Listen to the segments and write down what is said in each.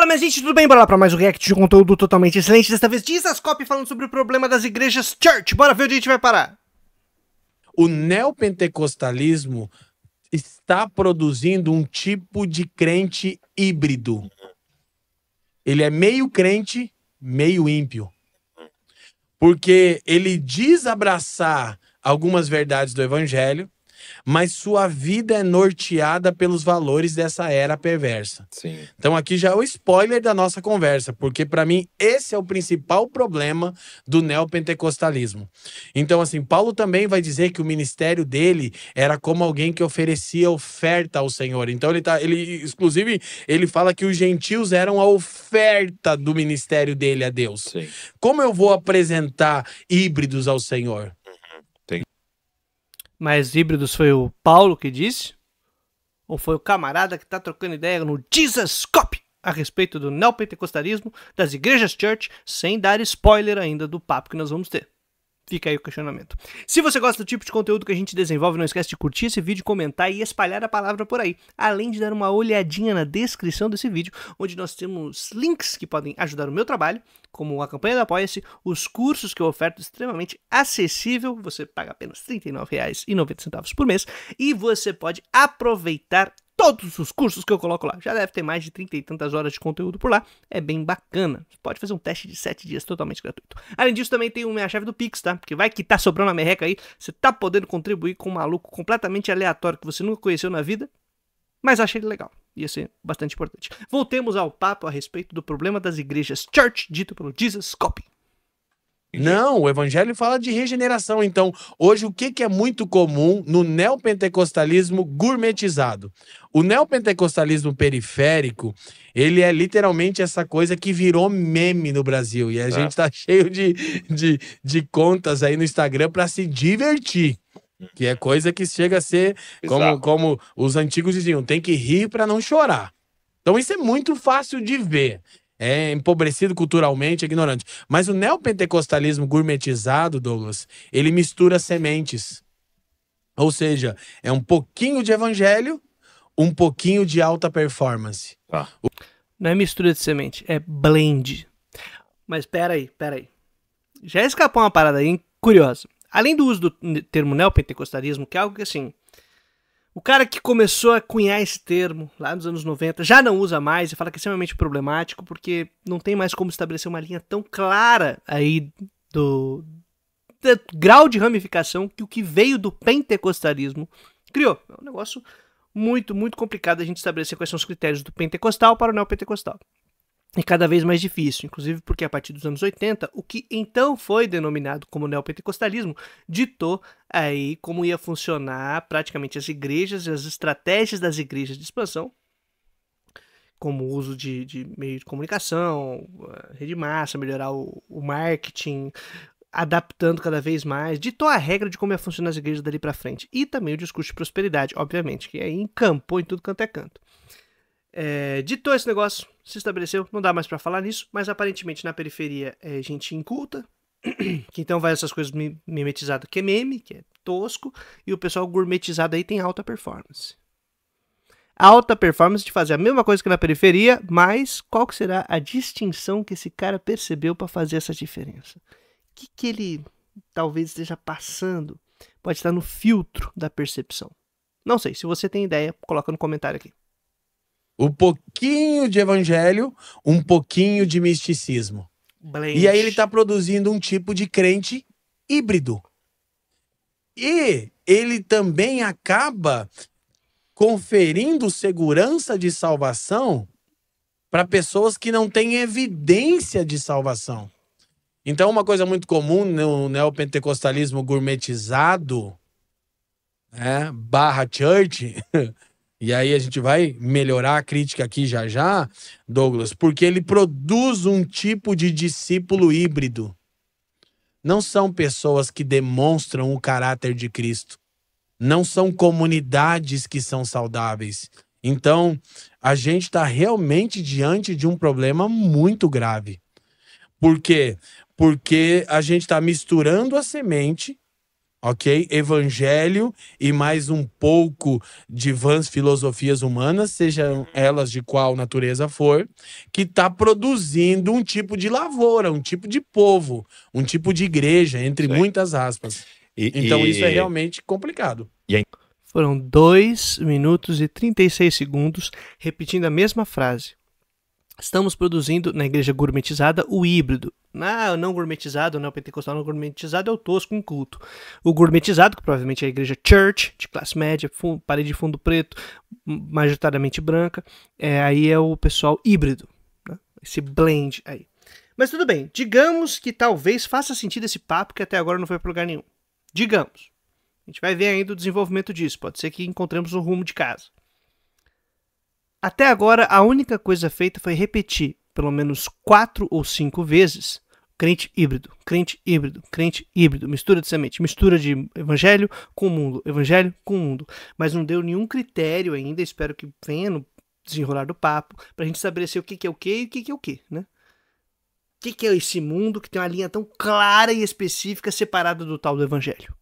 Fala, minha gente, tudo bem? Bora lá pra mais um react de conteúdo totalmente excelente. Desta vez, Dizascope falando sobre o problema das igrejas Church. Bora ver onde a gente vai parar. O neopentecostalismo está produzindo um tipo de crente híbrido. Ele é meio crente, meio ímpio. Porque ele diz abraçar algumas verdades do evangelho, mas sua vida é norteada pelos valores dessa era perversa. Sim. Então aqui já é o spoiler da nossa conversa, porque para mim esse é o principal problema do neopentecostalismo. Então assim, Paulo também vai dizer que o ministério dele era como alguém que oferecia oferta ao Senhor. Então inclusive ele fala que os gentios eram a oferta do ministério dele a Deus. Sim. Como eu vou apresentar híbridos ao Senhor? Mas híbridos foi o Paulo que disse? Ou foi o camarada que tá trocando ideia no Dizascope a respeito do neopentecostalismo, das igrejas Church, sem dar spoiler ainda do papo que nós vamos ter? Fica aí o questionamento. Se você gosta do tipo de conteúdo que a gente desenvolve, não esquece de curtir esse vídeo, comentar e espalhar a palavra por aí. Além de dar uma olhadinha na descrição desse vídeo, onde nós temos links que podem ajudar o meu trabalho, como a campanha da Apoia-se, os cursos que eu oferto extremamente acessível, você paga apenas R$ 39,90 por mês, e você pode aproveitar todos os cursos que eu coloco lá. Já deve ter mais de 30 e tantas horas de conteúdo por lá. É bem bacana. Você pode fazer um teste de 7 dias totalmente gratuito. Além disso, também tem minha chave do Pix, tá? Porque vai que tá sobrando a merreca aí. Você tá podendo contribuir com um maluco completamente aleatório que você nunca conheceu na vida, mas achei ele legal. Ia ser bastante importante. Voltemos ao papo a respeito do problema das igrejas Church, dito pelo Dizascope. Não, o evangelho fala de regeneração. Então, hoje, o que é muito comum no neopentecostalismo gourmetizado? O neopentecostalismo periférico, ele é literalmente essa coisa que virou meme no Brasil. E a gente tá cheio de contas aí no Instagram para se divertir. Que é coisa que chega a ser, como os antigos diziam, tem que rir para não chorar. Então, isso é muito fácil de ver. É empobrecido culturalmente, é ignorante. Mas o neopentecostalismo gourmetizado, Douglas, ele mistura sementes. Ou seja, é um pouquinho de evangelho, um pouquinho de alta performance. Não é mistura de semente, é blend. Mas peraí. Já escapou uma parada aí curiosa. Além do uso do termo neopentecostalismo, que é algo que assim... O cara que começou a cunhar esse termo lá nos anos 90 já não usa mais e fala que é extremamente problemático porque não tem mais como estabelecer uma linha tão clara aí do grau de ramificação que o que veio do pentecostalismo criou. É um negócio muito, muito complicado a gente estabelecer quais são os critérios do pentecostal para o neopentecostal. E cada vez mais difícil, inclusive porque a partir dos anos 80, o que então foi denominado como neopentecostalismo ditou aí como ia funcionar praticamente as igrejas e as estratégias das igrejas de expansão, como o uso de meio de comunicação, rede massa, melhorar o marketing, adaptando cada vez mais, ditou a regra de como ia funcionar as igrejas dali para frente. E também o discurso de prosperidade, obviamente, que aí encampou em tudo quanto é canto. Ditou esse negócio, se estabeleceu, não dá mais pra falar nisso, mas aparentemente na periferia é gente inculta, que então vai essas coisas mimetizadas que é meme, que é tosco, e o pessoal gourmetizado aí tem alta performance. Alta performance de fazer a mesma coisa que na periferia, mas qual que será a distinção que esse cara percebeu pra fazer essa diferença? O que ele talvez esteja passando? Pode estar no filtro da percepção. Não sei, se você tem ideia, coloca no comentário aqui. Um pouquinho de evangelho, um pouquinho de misticismo. Blend. E aí ele está produzindo um tipo de crente híbrido. E ele também acaba conferindo segurança de salvação para pessoas que não têm evidência de salvação. Então, uma coisa muito comum no neopentecostalismo gourmetizado, barra church... E aí a gente vai melhorar a crítica aqui já, Douglas, porque ele produz um tipo de discípulo híbrido. Não são pessoas que demonstram o caráter de Cristo. Não são comunidades que são saudáveis. Então, a gente está realmente diante de um problema muito grave. Por quê? Porque a gente está misturando a semente ok? Evangelho e mais um pouco de vãs filosofias humanas, sejam elas de qual natureza for, que está produzindo um tipo de lavoura, um tipo de povo, um tipo de igreja, entre muitas aspas. Então isso é realmente complicado. Foram 2 minutos e 36 segundos repetindo a mesma frase. Estamos produzindo na igreja gourmetizada o híbrido. Não gourmetizado, não pentecostal, não gourmetizado é o tosco inculto. O gourmetizado, que provavelmente é a igreja church, de classe média, parede de fundo preto, majoritariamente branca, aí é o pessoal híbrido, né? Esse blend aí. Mas tudo bem, digamos que talvez faça sentido esse papo que até agora não foi para lugar nenhum. Digamos. A gente vai ver ainda o desenvolvimento disso, pode ser que encontremos um rumo de casa. Até agora, a única coisa feita foi repetir, pelo menos 4 ou 5 vezes, crente híbrido, crente híbrido, crente híbrido, mistura de semente, mistura de evangelho com o mundo. Mas não deu nenhum critério ainda, espero que venha no desenrolar do papo, pra gente estabelecer o que é o que e o que é o que, né? O que é esse mundo que tem uma linha tão clara e específica separada do tal do evangelho?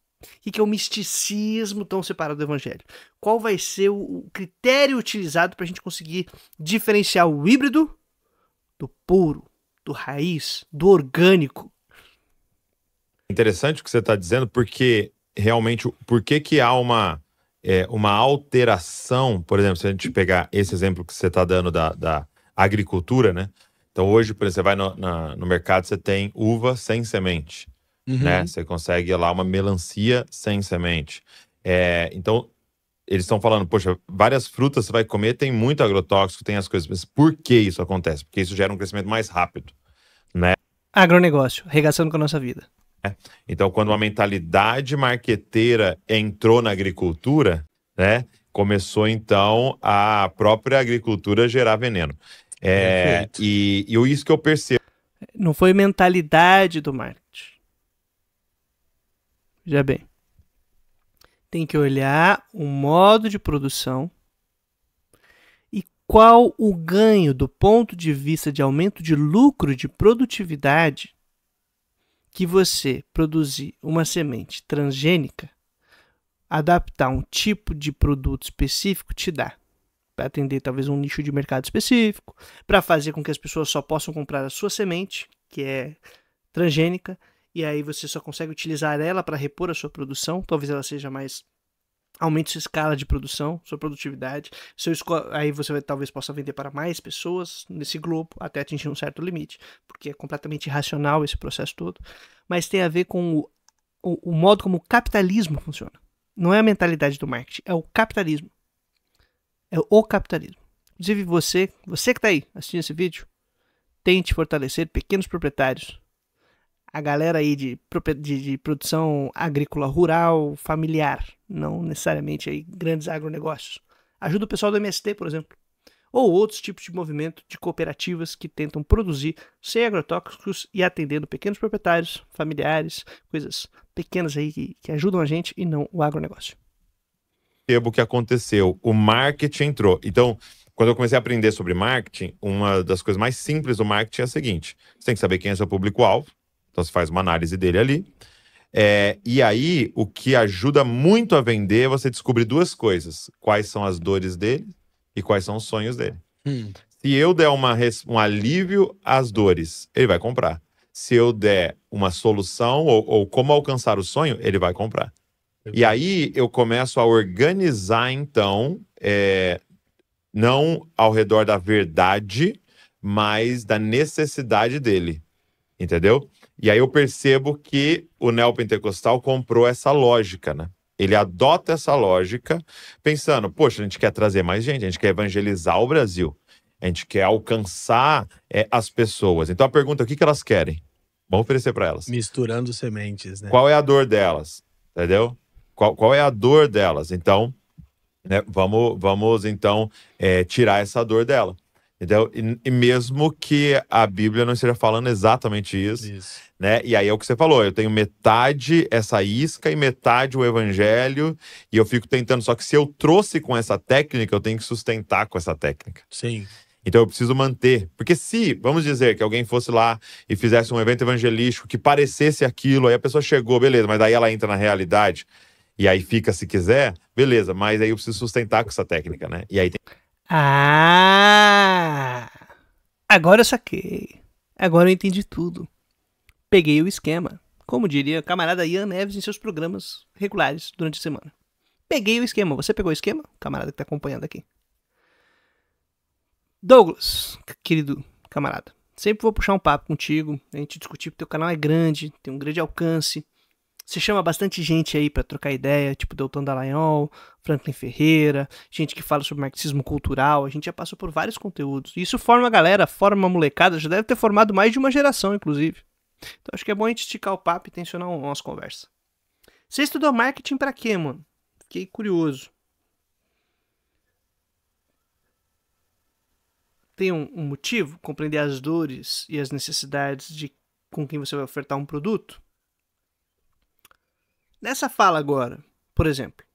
O que é o misticismo tão separado do evangelho? Qual vai ser o critério utilizado para a gente conseguir diferenciar o híbrido do puro, do raiz, do orgânico? Interessante o que você está dizendo, porque realmente, por que há uma alteração, por exemplo, se a gente pegar esse exemplo que você está dando da agricultura, né? Então hoje, por exemplo, você vai no mercado, você tem uva sem semente. Né? Você consegue lá uma melancia sem semente. Então, eles estão falando, poxa, várias frutas você vai comer, tem muito agrotóxico, tem as coisas. Mas por que isso acontece? Porque isso gera um crescimento mais rápido, né? Agronegócio, arregaçando com a nossa vida. Então, quando uma mentalidade marqueteira entrou na agricultura, né? Começou, então, a própria agricultura gerar veneno. E isso que eu percebo. Não foi mentalidade do marketing. Já bem, tem que olhar o modo de produção e qual o ganho do ponto de vista de aumento de lucro de produtividade que você produzir uma semente transgênica, adaptar um tipo de produto específico te dá. Para atender talvez um nicho de mercado específico, para fazer com que as pessoas só possam comprar a sua semente, que é transgênica, e aí você só consegue utilizar ela para repor a sua produção, talvez ela seja mais... aumente sua escala de produção, sua produtividade, aí você talvez possa vender para mais pessoas nesse globo, até atingir um certo limite, porque é completamente irracional esse processo todo, mas tem a ver com o modo como o capitalismo funciona. Não é a mentalidade do marketing, é o capitalismo. É o capitalismo. Inclusive você que está aí assistindo esse vídeo, tente fortalecer pequenos proprietários, a galera aí de produção agrícola rural, familiar, não necessariamente aí grandes agronegócios. Ajuda o pessoal do MST, por exemplo, ou outros tipos de movimento de cooperativas que tentam produzir sem agrotóxicos e atendendo pequenos proprietários, familiares, coisas pequenas aí que ajudam a gente e não o agronegócio. O que aconteceu, o marketing entrou. Então, quando eu comecei a aprender sobre marketing, uma das coisas mais simples do marketing é a seguinte: você tem que saber quem é seu público-alvo. Então, você faz uma análise dele ali. E aí, o que ajuda muito a vender é você descobrir 2 coisas. Quais são as dores dele e quais são os sonhos dele. Se eu der um alívio às dores, ele vai comprar. Se eu der uma solução ou como alcançar o sonho, ele vai comprar. E aí, eu começo a organizar, então, não ao redor da verdade, mas da necessidade dele. Entendeu? E aí eu percebo que o neopentecostal comprou essa lógica, né? Ele adota essa lógica pensando, poxa, a gente quer trazer mais gente, a gente quer evangelizar o Brasil, a gente quer alcançar as pessoas. Então a pergunta, o que elas querem? Vamos oferecer para elas. Misturando sementes, né? Qual é a dor delas? Entendeu? Qual é a dor delas? Então, né, vamos então tirar essa dor dela. Entendeu? E mesmo que a Bíblia não esteja falando exatamente isso, né? E aí é o que você falou, eu tenho metade essa isca e metade o evangelho, e eu fico tentando, só que se eu trouxe com essa técnica, eu tenho que sustentar com essa técnica. Sim. Então eu preciso manter. Porque se, vamos dizer, que alguém fosse lá e fizesse um evento evangelístico que parecesse aquilo, aí a pessoa chegou, beleza, mas daí ela entra na realidade e aí fica se quiser, beleza, mas aí eu preciso sustentar com essa técnica, né? E aí tem... Agora eu saquei. Agora eu entendi tudo. Peguei o esquema. Como diria o camarada Ian Neves em seus programas regulares durante a semana. Peguei o esquema. Você pegou o esquema? Camarada que tá acompanhando aqui. Douglas, querido camarada, sempre vou puxar um papo contigo, a gente discutir porque teu canal é grande, tem um grande alcance. Você chama bastante gente aí pra trocar ideia, tipo Deltan Dallagnol, Franklin Ferreira, gente que fala sobre marxismo cultural, a gente já passou por vários conteúdos. Isso forma a galera, forma uma molecada, já deve ter formado mais de uma geração, inclusive. Então acho que é bom a gente esticar o papo e tensionar umas conversas. Você estudou marketing pra quê, mano? Fiquei curioso. Tem um motivo? Compreender as dores e as necessidades de com quem você vai ofertar um produto? Nessa fala agora, por exemplo,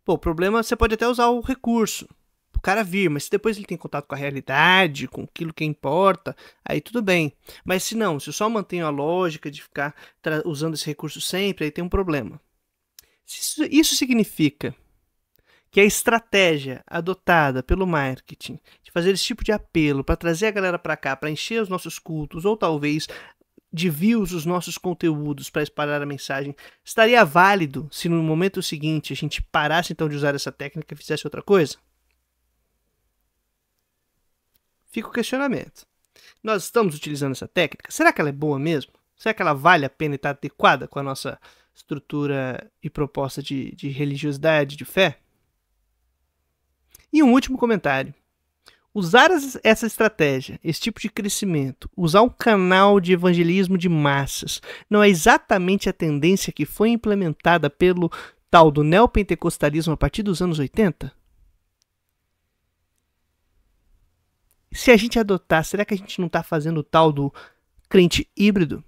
o problema você pode até usar o recurso, o cara vir, mas se depois ele tem contato com a realidade, com aquilo que importa, aí tudo bem. Mas se não, se eu só mantenho a lógica de ficar usando esse recurso sempre, aí tem um problema. Isso significa que a estratégia adotada pelo marketing de fazer esse tipo de apelo para trazer a galera para cá, para encher os nossos cultos, ou talvez de views os nossos conteúdos para espalhar a mensagem, estaria válido se no momento seguinte a gente parasse então de usar essa técnica e fizesse outra coisa? Fica o questionamento. Nós estamos utilizando essa técnica? Será que ela é boa mesmo? Será que ela vale a pena e está adequada com a nossa estrutura e proposta de religiosidade, de fé? E um último comentário. Usar essa estratégia, esse tipo de crescimento, usar um canal de evangelismo de massas, não é exatamente a tendência que foi implementada pelo tal do neopentecostalismo a partir dos anos 80? Se a gente adotar, será que a gente não está fazendo o tal do crente híbrido?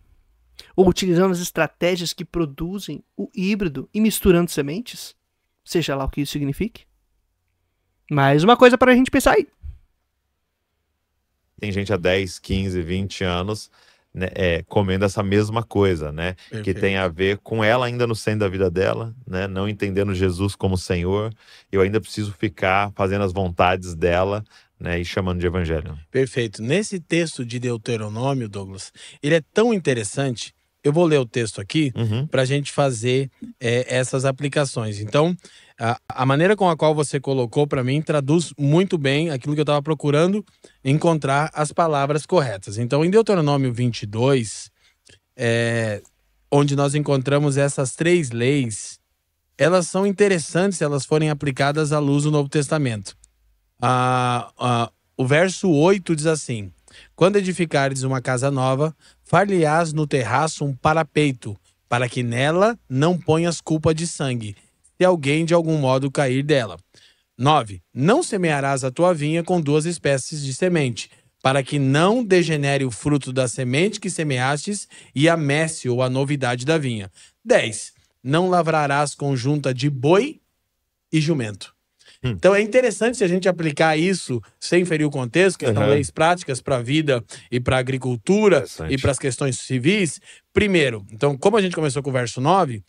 Ou utilizando as estratégias que produzem o híbrido e misturando sementes? Seja lá o que isso signifique. Mais uma coisa para a gente pensar aí. Tem gente há 10, 15, 20 anos, né, comendo essa mesma coisa, né? Perfeito. Que tem a ver com ela ainda no centro da vida dela, né? Não entendendo Jesus como Senhor. Eu ainda preciso ficar fazendo as vontades dela, né? E chamando de evangelho. Perfeito. Nesse texto de Deuteronômio, Douglas, ele é tão interessante. Eu vou ler o texto aqui para a gente fazer essas aplicações. Então, a maneira com a qual você colocou para mim traduz muito bem aquilo que eu estava procurando encontrar as palavras corretas. Então, em Deuteronômio 22, onde nós encontramos essas 3 leis, elas são interessantes se elas forem aplicadas à luz do Novo Testamento. O verso 8 diz assim: quando edificares uma casa nova, far-lhe-ás no terraço um parapeito, para que nela não ponhas culpa de sangue, se alguém de algum modo cair dela. 9. Não semearás a tua vinha com 2 espécies de semente, para que não degenere o fruto da semente que semeastes e amesse ou a novidade da vinha. 10. Não lavrarás conjunta de boi e jumento. Então é interessante se a gente aplicar isso sem ferir o contexto, que são leis práticas para a vida e para a agricultura e para as questões civis. Primeiro, então, como a gente começou com o verso 9,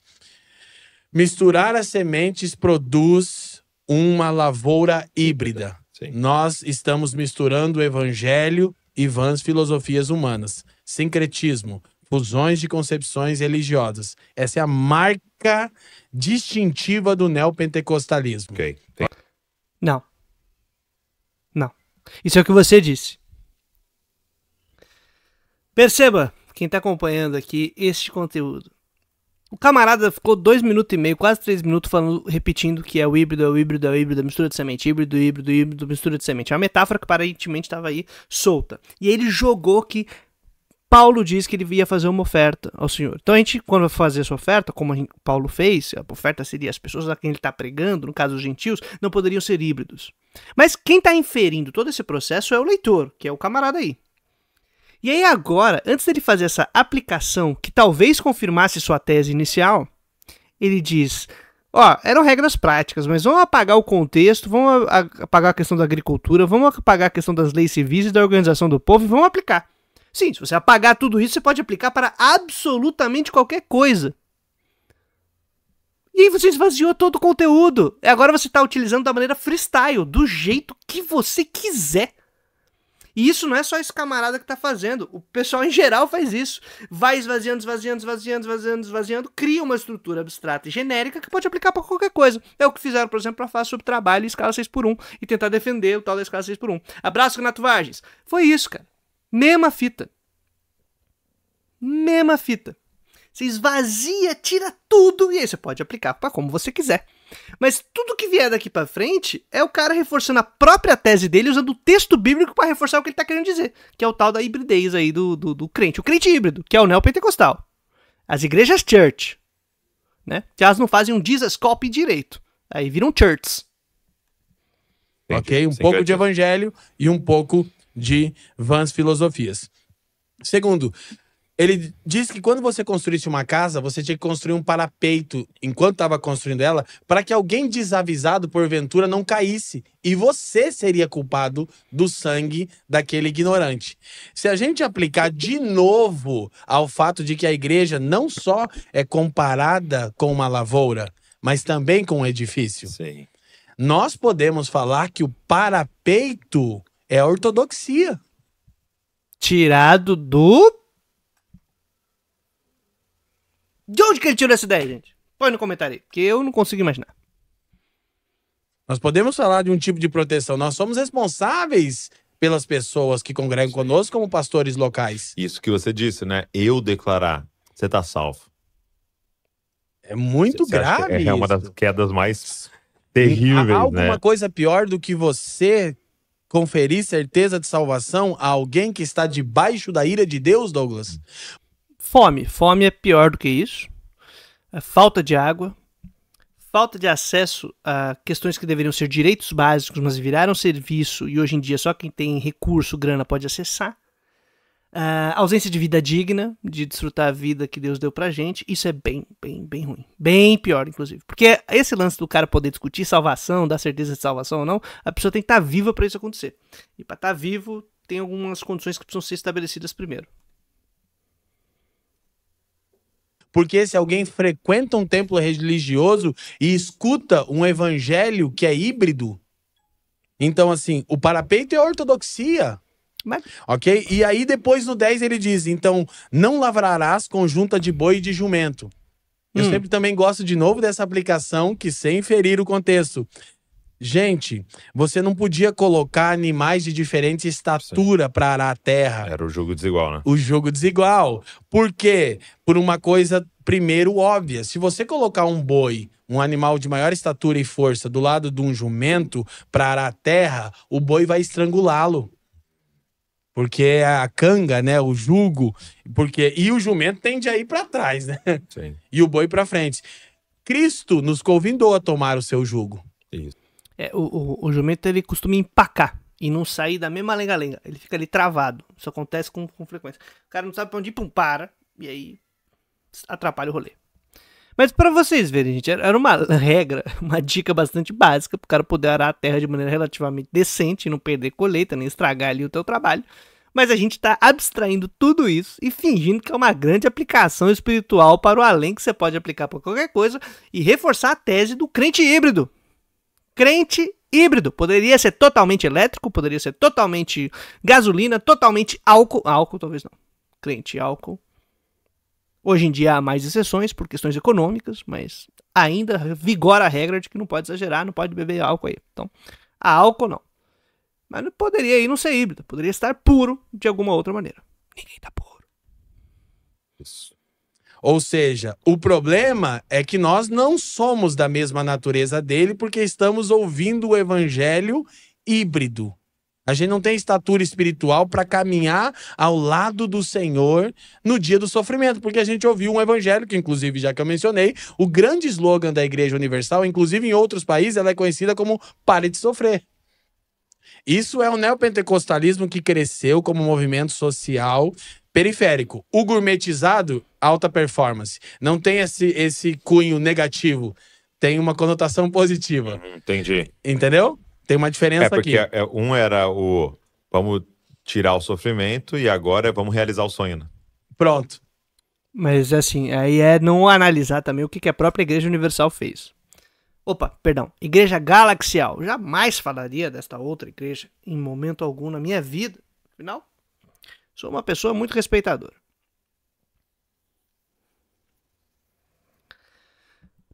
misturar as sementes produz uma lavoura híbrida. Sim. Nós estamos misturando o evangelho e vãs filosofias humanas, sincretismo, fusões de concepções religiosas. Essa é a marca distintiva do neopentecostalismo. Ok. Não. Isso é o que você disse. Perceba, quem está acompanhando aqui este conteúdo. O camarada ficou 2 minutos e meio, quase 3 minutos repetindo que é o híbrido, mistura de semente, híbrido, mistura de semente. É uma metáfora que aparentemente estava aí solta. E aí ele jogou que Paulo diz que ele ia fazer uma oferta ao Senhor. Então a gente, quando vai fazer essa oferta, como Paulo fez, a oferta seria as pessoas a quem ele está pregando, no caso os gentios, não poderiam ser híbridos. Mas quem está inferindo todo esse processo é o leitor, que é o camarada aí. E aí agora, antes dele fazer essa aplicação, que talvez confirmasse sua tese inicial, ele diz: Ó, eram regras práticas, mas vamos apagar o contexto, vamos apagar a questão da agricultura, vamos apagar a questão das leis civis e da organização do povo e vamos aplicar. Sim, se você apagar tudo isso, você pode aplicar para absolutamente qualquer coisa. E aí você esvaziou todo o conteúdo. E agora você está utilizando da maneira freestyle, do jeito que você quiser. E isso não é só esse camarada que tá fazendo. O pessoal em geral faz isso. Vai esvaziando, cria uma estrutura abstrata e genérica que pode aplicar para qualquer coisa. É o que fizeram, por exemplo, para falar sobre trabalho e escala 6x1 e tentar defender o tal da escala 6x1. Abraço, Renato Vargas. Foi isso, cara. Mesma fita. Mesma fita. Você esvazia, tira tudo e aí você pode aplicar para como você quiser. Mas tudo que vier daqui pra frente é o cara reforçando a própria tese dele usando o texto bíblico para reforçar o que ele tá querendo dizer, que é o tal da hibridez aí do crente. O crente híbrido, que é o neopentecostal. As igrejas church, né? Que elas não fazem um Jesus copy direito. Aí viram churches. Ok? Um pouco de evangelho e um pouco de vãs filosofias. Segundo, ele diz que quando você construísse uma casa, você tinha que construir um parapeito, enquanto estava construindo ela, para que alguém desavisado, porventura, não caísse. E você seria culpado do sangue daquele ignorante. Se a gente aplicar de novo ao fato de que a igreja não só é comparada com uma lavoura, mas também com um edifício. Sim. Nós podemos falar que o parapeito é a ortodoxia. Tirado do... De onde que ele tirou essa ideia, gente? Põe no comentário aí, porque eu não consigo imaginar. Nós podemos falar de um tipo de proteção. Nós somos responsáveis pelas pessoas que congregam conosco como pastores locais. Isso que você disse, né? Eu declarar, você tá salvo. É muito Você acha grave que é uma isso. das quedas mais terríveis, Há alguma né? coisa pior do que você conferir certeza de salvação a alguém que está debaixo da ira de Deus, Douglas? Fome. Fome é pior do que isso. A falta de água. Falta de acesso a questões que deveriam ser direitos básicos, mas viraram serviço e hoje em dia só quem tem recurso, grana, pode acessar. Ausência de vida digna, de desfrutar a vida que Deus deu pra gente. Isso é bem ruim. Bem pior, inclusive. Porque esse lance do cara poder discutir salvação, dar certeza de salvação ou não, a pessoa tem que estar viva pra isso acontecer. E pra estar vivo, tem algumas condições que precisam ser estabelecidas primeiro. Porque se alguém frequenta um templo religioso e escuta um evangelho que é híbrido, então assim, o parapeito é a ortodoxia. Mas... Ok? E aí depois no 10 ele diz, então, não lavrarás com junta de boi e de jumento. Eu sempre também gosto de novo dessa aplicação que sem ferir o contexto. Gente, você não podia colocar animais de diferente estatura para arar a terra. Era o jogo desigual, né? O jogo desigual. Por quê? Por uma coisa, primeiro, óbvia. Se você colocar um boi, um animal de maior estatura e força, do lado de um jumento para arar a terra, o boi vai estrangulá-lo. Porque é a canga, né? O jugo. E o jumento tende a ir para trás, né? Sim. E o boi para frente. Cristo nos convidou a tomar o seu jugo. Isso. O jumento, ele costuma empacar e não sair da mesma lenga-lenga. Ele fica ali travado. Isso acontece com frequência. O cara não sabe pra onde ir, pum, para. E aí atrapalha o rolê. Mas pra vocês verem, gente, era uma regra, uma dica bastante básica pro cara poder arar a terra de maneira relativamente decente, não perder colheita, nem estragar ali o teu trabalho. Mas a gente tá abstraindo tudo isso e fingindo que é uma grande aplicação espiritual para o além que você pode aplicar pra qualquer coisa e reforçar a tese do crente híbrido. Crente híbrido. Poderia ser totalmente elétrico, poderia ser totalmente gasolina, totalmente álcool. Álcool talvez não. Crente álcool. Hoje em dia há mais exceções por questões econômicas, mas ainda vigora a regra de que não pode exagerar, não pode beber álcool aí. Então, a álcool não. Mas não poderia aí não ser híbrido, poderia estar puro de alguma outra maneira. Ninguém tá puro. Isso. Ou seja, o problema é que nós não somos da mesma natureza dele porque estamos ouvindo o evangelho híbrido. A gente não tem estatura espiritual para caminhar ao lado do Senhor no dia do sofrimento, porque a gente ouviu um evangelho que, inclusive, já que eu mencionei, o grande slogan da Igreja Universal, inclusive em outros países, ela é conhecida como "pare de sofrer". Isso é o neopentecostalismo que cresceu como movimento social periférico. O gourmetizado, alta performance. Não tem esse cunho negativo. tem uma conotação positiva. Entendi. Entendeu? Tem uma diferença porque aqui. Um era o vamos tirar o sofrimento e agora vamos realizar o sonho, né? Pronto. Mas assim, aí é não analisar também o que a própria Igreja Universal fez. Opa, perdão. Igreja Galaxial. Jamais falaria desta outra igreja em momento algum na minha vida. Afinal, sou uma pessoa muito respeitadora.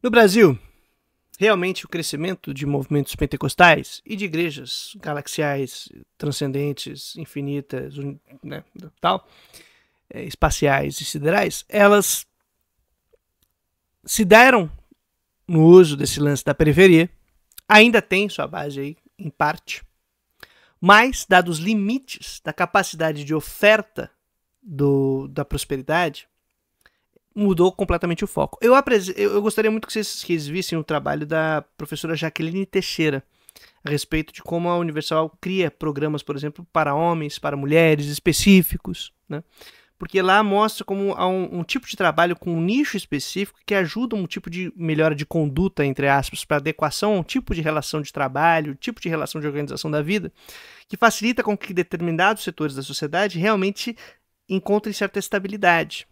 No Brasil, realmente o crescimento de movimentos pentecostais e de igrejas galaxiais, transcendentes, infinitas, né, tal, espaciais e siderais, elas se deram no uso desse lance da periferia, ainda tem sua base aí, em parte, mas, dados os limites da capacidade de oferta da prosperidade, mudou completamente o foco. Eu gostaria muito que vocês vissem o trabalho da professora Jaqueline Teixeira a respeito de como a Universal cria programas, por exemplo, para homens, para mulheres específicos, né? Porque lá mostra como há um tipo de trabalho com um nicho específico que ajuda um tipo de melhora de conduta, entre aspas, para adequação a um tipo de relação de trabalho, tipo de relação de organização da vida, que facilita com que determinados setores da sociedade realmente encontrem certa estabilidade.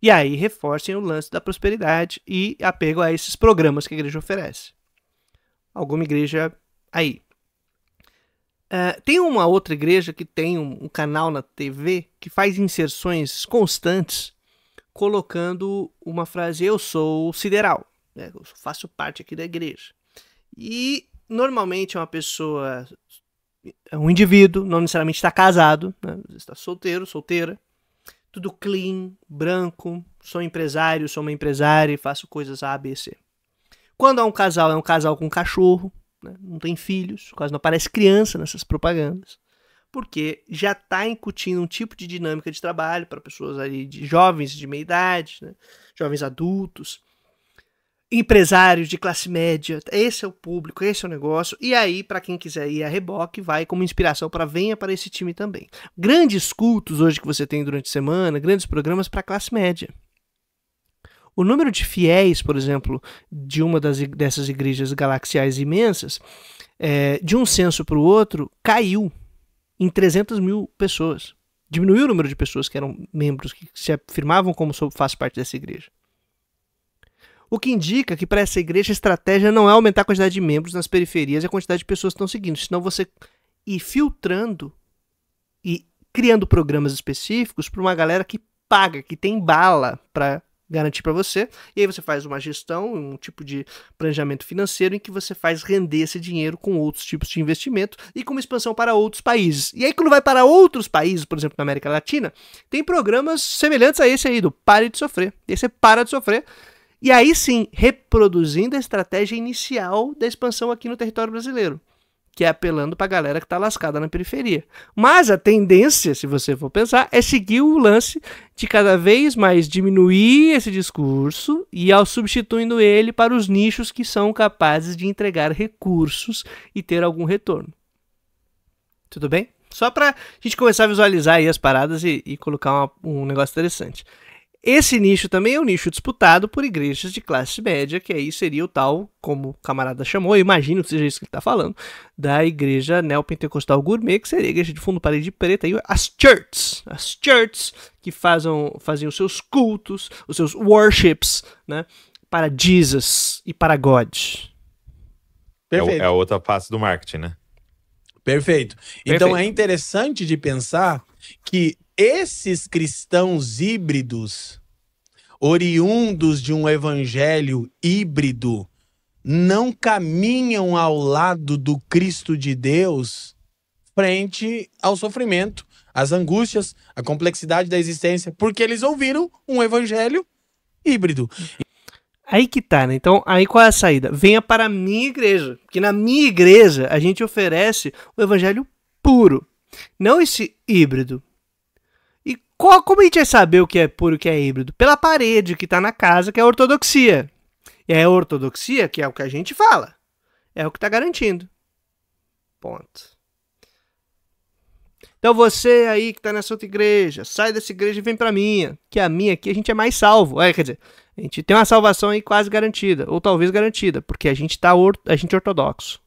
E aí reforcem o lance da prosperidade e apego a esses programas que a igreja oferece. Alguma igreja aí. Tem uma outra igreja que tem um canal na TV que faz inserções constantes colocando uma frase: eu sou sideral, né? Eu faço parte aqui da igreja. E normalmente é uma pessoa, é um indivíduo, não necessariamente está casado, né? Está solteiro, solteira, tudo clean, branco, sou empresário, sou uma empresária e faço coisas A, B, C. Quando é um casal com cachorro, né? Não tem filhos, quase não aparece criança nessas propagandas, porque já está incutindo um tipo de dinâmica de trabalho para pessoas ali de jovens de meia idade, né? Jovens adultos, empresários de classe média. Esse é o público, esse é o negócio. E aí, para quem quiser ir a reboque, vai como inspiração para venha para esse time também. Grandes cultos hoje que você tem durante a semana, grandes programas para classe média. O número de fiéis, por exemplo, de uma dessas igrejas galaxiais imensas, de um censo para o outro, caiu em 300 mil pessoas. Diminuiu o número de pessoas que eram membros, que se afirmavam como faz parte dessa igreja. O que indica que para essa igreja a estratégia não é aumentar a quantidade de membros nas periferias e a quantidade de pessoas que estão seguindo, senão você ir filtrando e criando programas específicos para uma galera que paga, que tem bala para garantir para você, e aí você faz uma gestão, um tipo de planejamento financeiro em que você faz render esse dinheiro com outros tipos de investimento e com uma expansão para outros países. E aí quando vai para outros países, por exemplo na América Latina, tem programas semelhantes a esse aí, do Pare de Sofrer. E aí você para de sofrer, e aí sim, reproduzindo a estratégia inicial da expansão aqui no território brasileiro, que é apelando pra galera que tá lascada na periferia. Mas a tendência, se você for pensar, é seguir o lance de cada vez mais diminuir esse discurso e ao substituindo ele para os nichos que são capazes de entregar recursos e ter algum retorno. Tudo bem? Só pra gente começar a visualizar aí as paradas e colocar um negócio interessante. Esse nicho também é um nicho disputado por igrejas de classe média, que aí seria o tal, como o camarada chamou, eu imagino que seja isso que ele está falando, da igreja neopentecostal gourmet, que seria a igreja de fundo parede preta, aí as churches que faziam os seus cultos, os seus worships, né, para Jesus e para God. É a outra face do marketing, né? Perfeito. Então é interessante de pensar que esses cristãos híbridos, oriundos de um evangelho híbrido, não caminham ao lado do Cristo de Deus frente ao sofrimento, às angústias, à complexidade da existência, porque eles ouviram um evangelho híbrido. Aí que tá, né? Então, aí qual é a saída? Venha para a minha igreja, porque na minha igreja a gente oferece o evangelho puro, não esse híbrido. E como a gente vai saber o que é puro e o que é híbrido? Pela parede que tá na casa, que é a ortodoxia. E é a ortodoxia, que é o que a gente fala, é o que tá garantindo. Ponto. Então você aí que tá nessa outra igreja, sai dessa igreja e vem pra minha, que a minha aqui a gente é mais salvo. Quer dizer, A gente tem uma salvação aí quase garantida, ou talvez garantida, porque a gente é ortodoxo.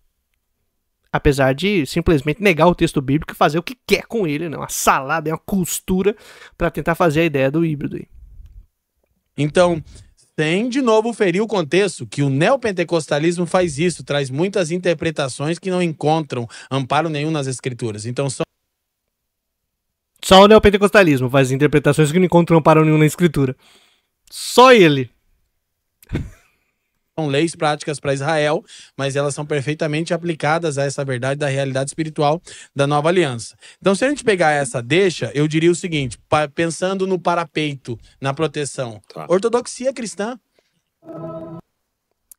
Apesar de simplesmente negar o texto bíblico e fazer o que quer com ele, né? Uma salada, uma costura, para tentar fazer a ideia do híbrido aí. Então, sem de novo ferir o contexto, que o neopentecostalismo faz isso, traz muitas interpretações que não encontram amparo nenhum nas escrituras. Então, só o neopentecostalismo faz interpretações que não encontram amparo nenhum na escritura. Só ele. São leis práticas para Israel, mas elas são perfeitamente aplicadas a essa verdade da realidade espiritual da nova aliança. Então, se a gente pegar essa deixa, eu diria o seguinte, pensando no parapeito, na proteção. Tá. Ortodoxia cristã.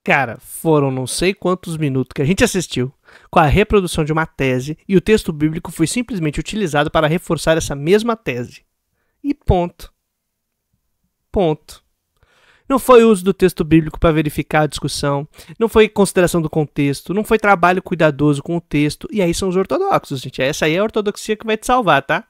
Cara, foram não sei quantos minutos que a gente assistiu com a reprodução de uma tese e o texto bíblico foi simplesmente utilizado para reforçar essa mesma tese. E ponto. Ponto. Não foi uso do texto bíblico para verificar a discussão, não foi consideração do contexto, não foi trabalho cuidadoso com o texto, e aí são os ortodoxos, gente. Essa aí é a ortodoxia que vai te salvar, tá?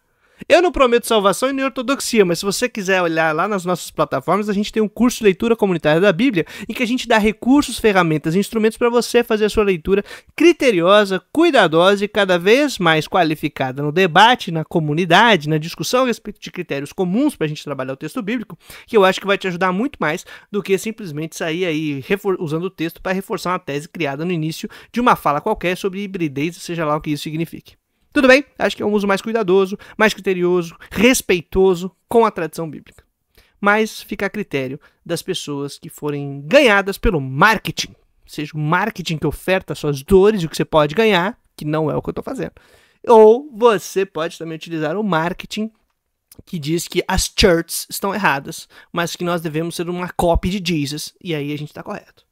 Eu não prometo salvação e nem ortodoxia, mas se você quiser olhar lá nas nossas plataformas, a gente tem um curso de leitura comunitária da Bíblia, em que a gente dá recursos, ferramentas e instrumentos para você fazer a sua leitura criteriosa, cuidadosa e cada vez mais qualificada no debate, na comunidade, na discussão a respeito de critérios comuns para a gente trabalhar o texto bíblico, que eu acho que vai te ajudar muito mais do que simplesmente sair aí usando o texto para reforçar uma tese criada no início de uma fala qualquer sobre hibridez, seja lá o que isso signifique. Tudo bem, acho que é um uso mais cuidadoso, mais criterioso, respeitoso com a tradição bíblica. Mas fica a critério das pessoas que forem ganhadas pelo marketing. Seja o marketing que oferta suas dores e o que você pode ganhar, que não é o que eu estou fazendo. Ou você pode também utilizar o marketing que diz que as churches estão erradas, mas que nós devemos ser uma cópia de Jesus, e aí a gente está correto.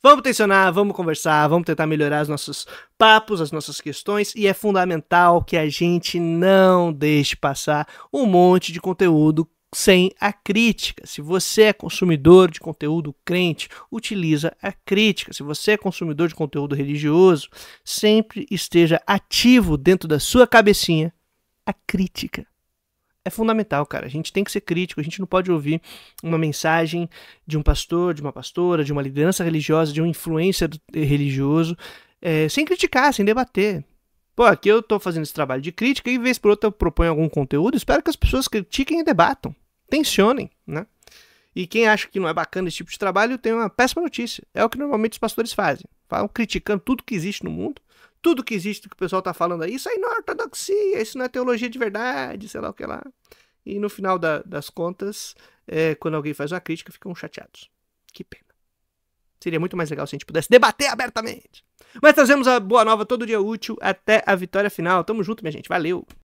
Vamos tensionar, vamos conversar, vamos tentar melhorar os nossos papos, as nossas questões, e é fundamental que a gente não deixe passar um monte de conteúdo sem a crítica. Se você é consumidor de conteúdo crente, utiliza a crítica. Se você é consumidor de conteúdo religioso, sempre esteja ativo dentro da sua cabecinha a crítica. É fundamental, cara. A gente tem que ser crítico. A gente não pode ouvir uma mensagem de um pastor, de uma pastora, de uma liderança religiosa, de um influencer religioso, sem criticar, sem debater. Pô, aqui eu tô fazendo esse trabalho de crítica e vez por outra eu proponho algum conteúdo. Espero que as pessoas critiquem e debatam. Tensionem, né? E quem acha que não é bacana esse tipo de trabalho tem uma péssima notícia. É o que normalmente os pastores fazem. Falam criticando tudo que existe no mundo. Tudo que existe que o pessoal tá falando aí, isso aí não é ortodoxia, isso não é teologia de verdade, sei lá o que lá. E no final das contas, quando alguém faz uma crítica, ficam chateados. Que pena. Seria muito mais legal se a gente pudesse debater abertamente. Mas trazemos a boa nova todo dia útil até a vitória final. Tamo junto, minha gente. Valeu!